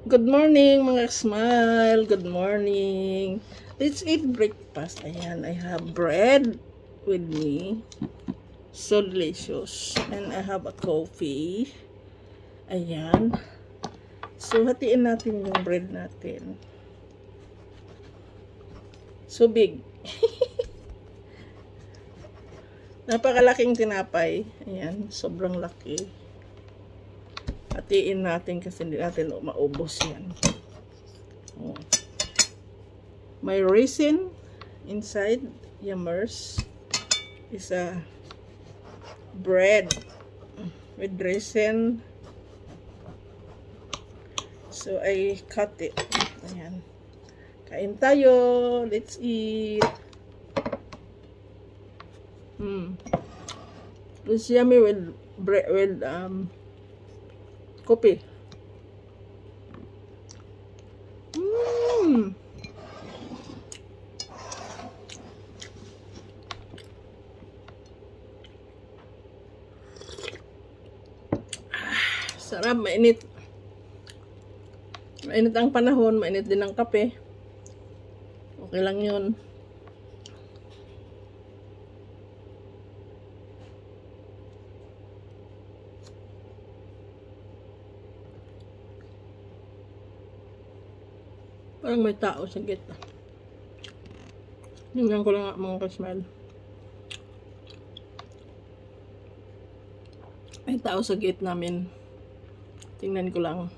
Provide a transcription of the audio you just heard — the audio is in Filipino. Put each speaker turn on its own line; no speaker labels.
Good morning mga smile. Good morning. Let's eat breakfast. Ayan, I have bread with me. So delicious. And I have a coffee. Ayan. So hatiin natin yung bread natin. So big. Napakalaking tinapay. Ayan, sobrang laki. Hatiin natin kasi hindi natin maubos yan. Oh. May raisin inside. Yummers. Is a bread with raisin. So I cut it. Ayan. Kain tayo. Let's eat. It's yummy with bread with coffee. Sarap, mainit. Mainit ang panahon, mainit din ang kape. Okay lang yun. Parang may tao sa gate. Tingnan ko lang mga ka-smile. May tao sa gate namin. Tingnan ko lang.